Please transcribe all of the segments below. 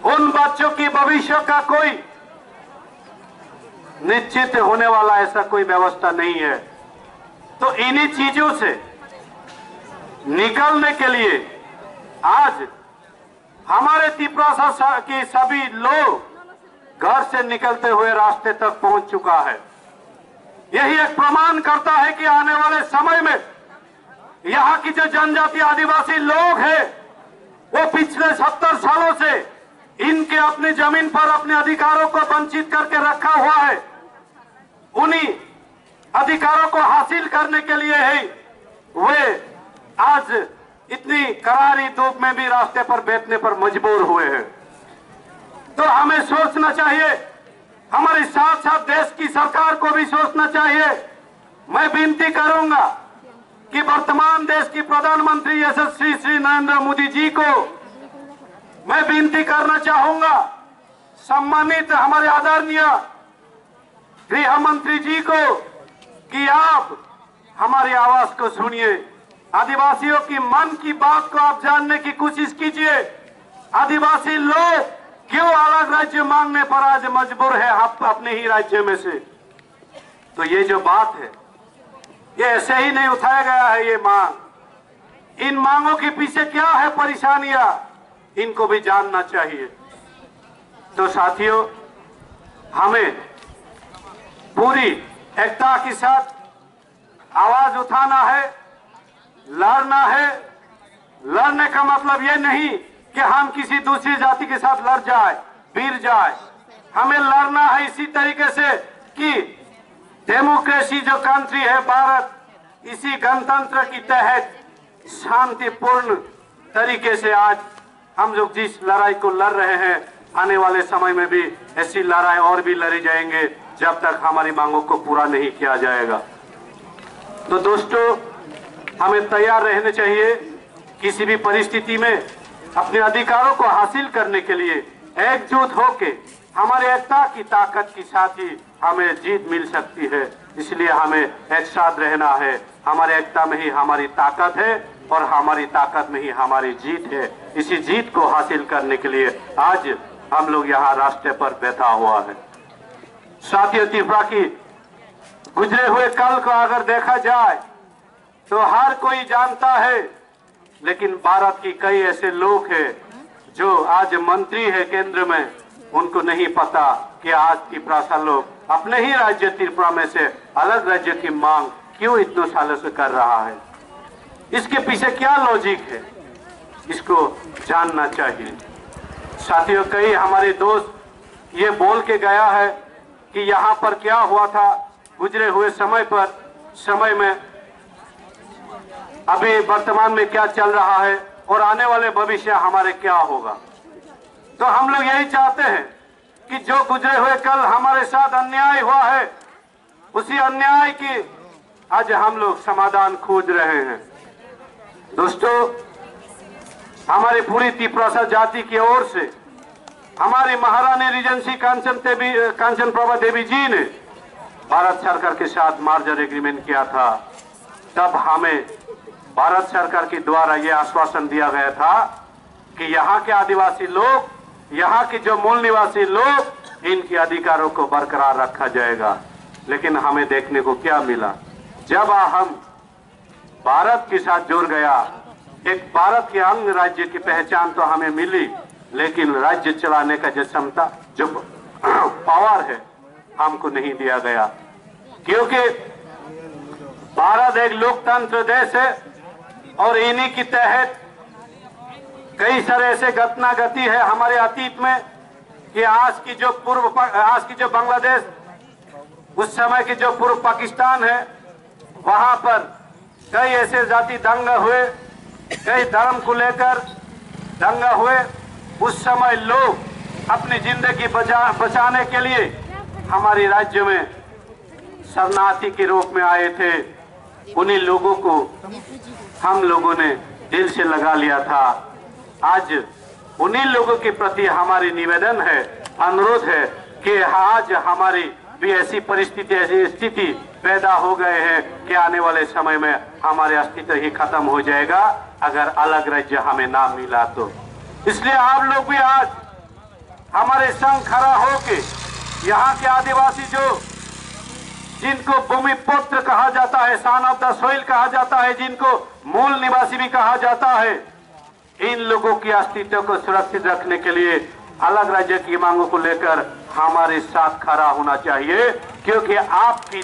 उन बच्चों की भविष्य का कोई निश्चित होने वाला ऐसा कोई व्यवस्था नहीं है। तो इन्हीं चीजों से निकलने के लिए आज हमारे त्रिपुरा के सभी लोग घर से निकलते हुए रास्ते तक पहुंच चुका है। यही एक प्रमाण करता है कि आने वाले समय में यहाँ की जो जनजाति आदिवासी लोग हैं वो पिछले 70 सालों से इनके अपनी जमीन पर अपने अधिकारों को वंचित करके रखा हुआ है। उन्हीं अधिकारों को हासिल करने के लिए ही वे आज इतनी करारी धूप में भी रास्ते पर बैठने पर मजबूर हुए हैं। तो हमें सोचना चाहिए, हमारे साथ साथ देश की सरकार को भी सोचना चाहिए। मैं विनती करूंगा कि वर्तमान देश की प्रधानमंत्री यशस्वी श्री नरेंद्र मोदी जी को मैं विनती करना चाहूंगा, सम्मानित हमारे आदरणीय गृह मंत्री जी को, कि आप हमारी आवाज को सुनिए, आदिवासियों की मन की बात को आप जानने की कोशिश कीजिए। आदिवासी लोग क्यों अलग राज्य मांगने पर आज मजबूर है अपने ही राज्य में से। तो ये जो बात है ये ऐसे ही नहीं उठाया गया है। ये मांग, इन मांगों के पीछे क्या है परेशानियां, इनको भी जानना चाहिए। तो साथियों, हमें पूरी एकता के साथ आवाज उठाना है, लड़ना है। लड़ने का मतलब ये नहीं कि हम किसी दूसरी जाति के साथ लड़ जाए, भिड़ जाए। हमें लड़ना है इसी तरीके से कि डेमोक्रेसी जो कंट्री है भारत, इसी गणतंत्र की तहत शांतिपूर्ण तरीके से आज हम लोग जिस लड़ाई को लड़ रहे हैं, आने वाले समय में भी ऐसी लड़ाई और भी लड़ी जाएंगे जब तक हमारी मांगों को पूरा नहीं किया जाएगा। तो दोस्तों, हमें तैयार रहने चाहिए किसी भी परिस्थिति में अपने अधिकारों को हासिल करने के लिए एकजुट होके हमारे एकता की ताकत के साथ ही हमें जीत मिल सकती है। इसलिए हमें एक साथ रहना है। हमारे एकता में ही हमारी ताकत है और हमारी ताकत में ही हमारी जीत है। इसी जीत को हासिल करने के लिए आज हम लोग यहाँ रास्ते पर बैठा हुआ है। साथियों, त्रिपुरा की गुजरे हुए कल को अगर देखा जाए तो हर कोई जानता है, लेकिन भारत की कई ऐसे लोग हैं जो आज मंत्री है केंद्र में, उनको नहीं पता कि आज त्रिपुरा सा लोग अपने ही राज्य त्रिपुरा में से अलग राज्य की मांग क्यों इतने सालों से कर रहा है। इसके पीछे क्या लॉजिक है, इसको जानना चाहिए। साथियों, कई हमारे दोस्त ये बोल के गया है कि यहाँ पर क्या हुआ था गुजरे हुए समय में अभी वर्तमान में क्या चल रहा है और आने वाले भविष्य हमारे क्या होगा। तो हम लोग यही चाहते हैं कि जो गुजरे हुए कल हमारे साथ अन्याय हुआ है, उसी अन्याय की आज हम लोग समाधान खोज रहे हैं। दोस्तों, हमारी पूरी त्रिपुरा जाति की ओर से हमारी महारानी रीजेंसी कांचन प्रभा देवी जी ने भारत सरकार के साथ मर्जर एग्रीमेंट किया था। तब हमें भारत सरकार के द्वारा यह आश्वासन दिया गया था कि यहाँ के आदिवासी लोग, यहाँ के जो मूल निवासी लोग, इनके अधिकारों को बरकरार रखा जाएगा। लेकिन हमें देखने को क्या मिला, जब हम भारत के साथ जुड़ गया, एक भारत के अंग राज्य की पहचान तो हमें मिली, लेकिन राज्य चलाने का जो क्षमता, जो पावर है, हमको नहीं दिया गया। क्योंकि भारत एक लोकतंत्र देश है और इन्हीं के तहत कई सारे ऐसे घटना घटी है हमारे अतीत में कि आज की जो बांग्लादेश, उस समय की जो पूर्व पाकिस्तान है, वहां पर कई ऐसे जाति दंगे हुए, कई धर्म को लेकर दंगे हुए। उस समय लोग अपनी जिंदगी बचाने के लिए हमारे राज्य में शरणार्थी के रूप में आए थे। उन्हीं लोगों को हम लोगों ने दिल से लगा लिया था। आज उन्हीं लोगों के प्रति हमारी निवेदन है, अनुरोध है कि आज हमारी भी ऐसी परिस्थिति, ऐसी स्थिति पैदा हो गए हैं कि आने वाले समय में हमारे अस्तित्व ही खत्म हो जाएगा अगर अलग राज्य हमें ना मिला तो। इसलिए आप लोग भी आज हमारे संग खड़ा होके यहाँ के आदिवासी जिनको भूमि पुत्र कहा जाता है, सन ऑफ द सोइल कहा जाता है, जिनको मूल निवासी भी कहा जाता है, इन लोगों की अस्तित्व को सुरक्षित रखने के लिए अलग राज्य की मांगों को लेकर हमारे साथ खड़ा होना चाहिए। क्योंकि आपकी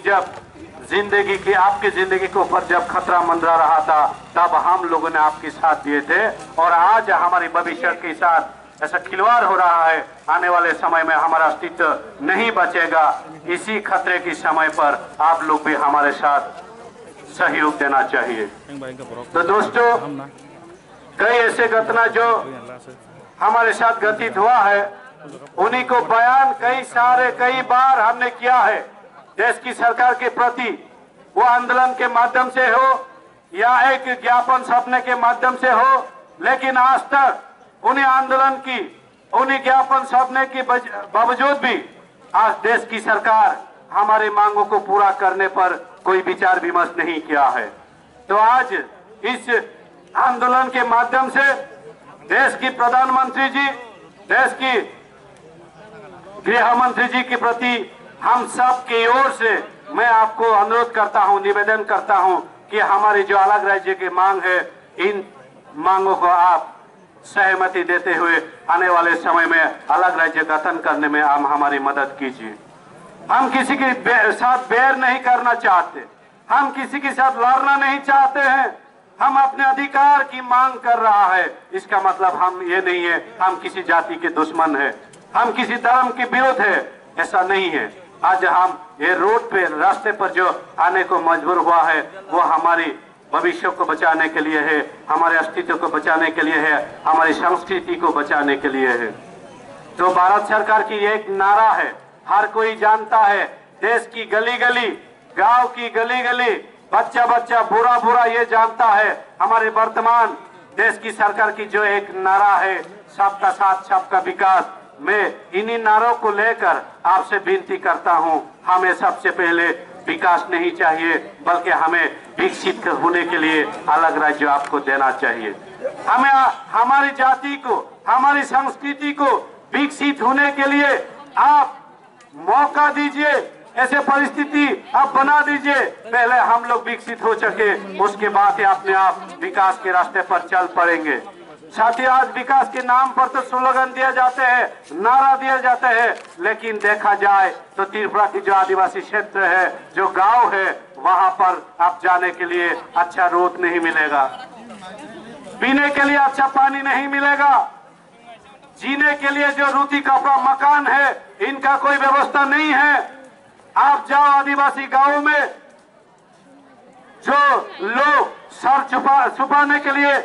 जिंदगी के ऊपर जब खतरा मंडरा रहा था तब हम लोगों ने आपके साथ दिए थे, और आज हमारे भविष्य के साथ ऐसा खिलवाड़ हो रहा है। आने वाले समय में हमारा अस्तित्व नहीं बचेगा। इसी खतरे के समय पर आप लोग भी हमारे साथ सहयोग देना चाहिए। तो दोस्तों, कई ऐसे घटना जो हमारे साथ घटित हुआ है, उन्हीं को बयान कई बार हमने किया है देश की सरकार के प्रति। वो आंदोलन के माध्यम से हो या एक ज्ञापन छापने के माध्यम से हो, लेकिन आज तक उन्हीं ज्ञापन छापने के बावजूद भी आज देश की सरकार हमारी मांगों को पूरा करने पर कोई विचार विमर्श नहीं किया है। तो आज इस आंदोलन के माध्यम से देश की प्रधानमंत्री जी, देश की गृह मंत्री जी के प्रति हम सब की ओर से मैं आपको अनुरोध करता हूं, निवेदन करता हूं कि हमारी जो अलग राज्य की मांग है, इन मांगों को आप सहमति देते हुए आने वाले समय में अलग राज्य गठन करने में हम हमारी मदद कीजिए। हम किसी के साथ बैर नहीं करना चाहते, हम किसी के साथ लड़ना नहीं चाहते हैं। हम अपने अधिकार की मांग कर रहा है, इसका मतलब हम ये नहीं है हम किसी जाति के दुश्मन है, हम किसी धर्म के विरोध है, ऐसा नहीं है। आज हम ये रोड पे रास्ते पर जो आने को मजबूर हुआ है, वो हमारी भविष्य को बचाने के लिए है, हमारे अस्तित्व को बचाने के लिए है, हमारी संस्कृति को बचाने के लिए है। तो भारत सरकार की एक नारा है, हर कोई जानता है, देश की गली गली, गांव की गली गली, बच्चा बच्चा, बूढ़ा बूढ़ा ये जानता है। हमारे वर्तमान देश की सरकार की जो एक नारा है, सबका साथ सबका विकास, मैं इन्हीं नारों को लेकर आपसे विनती करता हूं, हमें सबसे पहले विकास नहीं चाहिए, बल्कि हमें विकसित होने के लिए अलग राज्य आपको देना चाहिए। हमें हमारी जाति को, हमारी संस्कृति को विकसित होने के लिए आप मौका दीजिए, ऐसे परिस्थिति आप बना दीजिए, पहले हम लोग विकसित हो सके, उसके बाद ही अपने आप विकास के रास्ते पर चल पड़ेंगे। साथ ही आज विकास के नाम पर तो स्लोगन दिए जाते हैं, नारा दिए जाते हैं, लेकिन देखा जाए तो त्रिपुरा की जो आदिवासी क्षेत्र है, जो गांव है, वहां पर आप जाने के लिए अच्छा रोड नहीं मिलेगा, पीने के लिए अच्छा पानी नहीं मिलेगा, जीने के लिए जो रोटी कपड़ा मकान है, इनका कोई व्यवस्था नहीं है। आप जाओ आदिवासी गांवों में, जो लोग सर छुपाने के लिए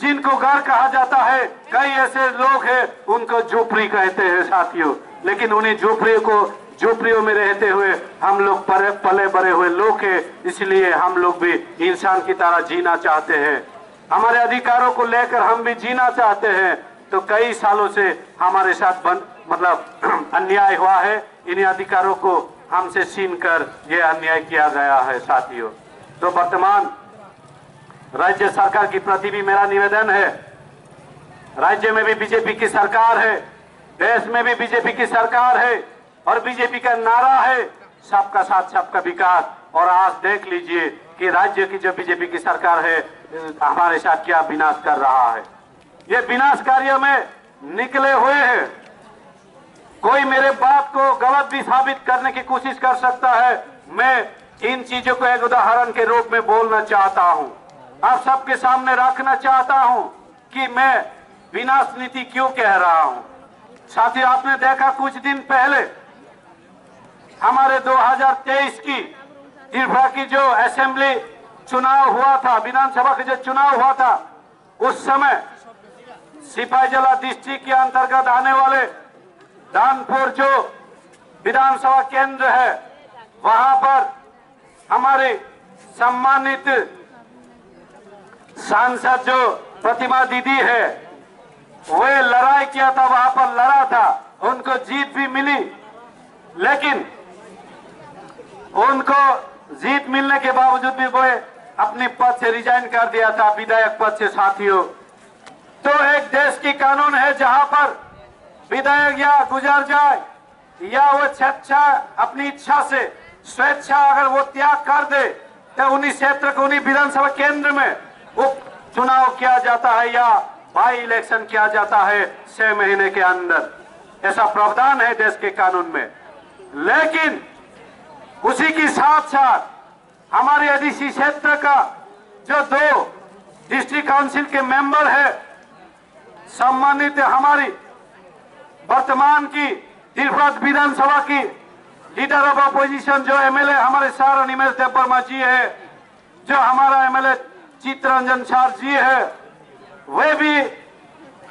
जिनको घर कहा जाता है, कई ऐसे लोग हैं उनको झोपड़ी कहते हैं साथियों, लेकिन उन्हें झोपड़ियों में रहते हुए हम लोग पले बड़े हुए लोग हैं, इसलिए हम लोग भी इंसान की तरह जीना चाहते हैं, हमारे अधिकारों को लेकर हम भी जीना चाहते हैं। तो कई सालों से हमारे साथ अन्याय हुआ है, इन अधिकारों को हमसे छीन कर यह अन्याय किया गया है साथियों। तो वर्तमान राज्य सरकार के प्रति भी मेरा निवेदन है, राज्य में भी बीजेपी की सरकार है, देश में भी बीजेपी की सरकार है, और बीजेपी का नारा है सबका साथ सबका विकास। और आज देख लीजिए कि राज्य की जो बीजेपी की सरकार है, हमारे साथ क्या विनाश कर रहा है। ये विनाश कार्य में निकले हुए हैं। कोई मेरे बात को गलत भी साबित करने की कोशिश कर सकता है, मैं इन चीजों को एक उदाहरण के रूप में बोलना चाहता हूं, आप सबके सामने रखना चाहता हूं कि मैं विनाश नीति क्यों कह रहा हूं। साथी, आपने देखा कुछ दिन पहले हमारे 2023 की त्रिपुरा की जो असेंबली चुनाव हुआ था, विधानसभा का जो चुनाव हुआ था, उस समय सिपाहीजला डिस्ट्रिक्ट के अंतर्गत आने वाले दानपुर जो विधानसभा केंद्र है, वहां पर हमारे सम्मानित सांसद जो प्रतिमा दीदी है, वे लड़ाई किया था, वहां पर लड़ा था, उनको जीत भी मिली, लेकिन उनको जीत मिलने के बावजूद भी वो अपने पद से रिजाइन कर दिया था, विधायक पद से साथियों। तो एक देश की कानून है जहां पर विधायक या गुजर जाए या वो स्वेच्छा अपनी इच्छा से स्वेच्छा अगर वो त्याग कर दे तो उन्हीं क्षेत्र को उन्हीं विधानसभा केंद्र में उप चुनाव किया जाता है या बाई इलेक्शन किया जाता है 6 महीने के अंदर। ऐसा प्रावधान है देश के कानून में। लेकिन उसी के साथ साथ हमारे एडीसी क्षेत्र का जो 2 डिस्ट्रिक्ट काउंसिल के मेंबर है, सम्मानित हमारी वर्तमान की तिरपत विधानसभा की लीडर ऑफ अपोजिशन जो एमएलए हमारे सार निमेश देववर्मा जी है, जो हमारा एमएलए चित्तरंजन सार जी है, वे भी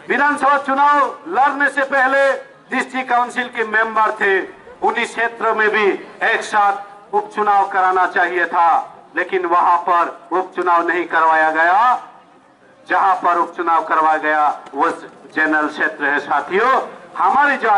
विधानसभा चुनाव लड़ने से पहले डिस्ट्रिक्ट काउंसिल के मेंबर थे। उन्हीं क्षेत्रों में भी एक साथ उपचुनाव कराना चाहिए था, लेकिन वहां पर उपचुनाव नहीं करवाया गया। जहां पर उपचुनाव करवाया गया वो जनरल क्षेत्र है। साथियों, हमारी जो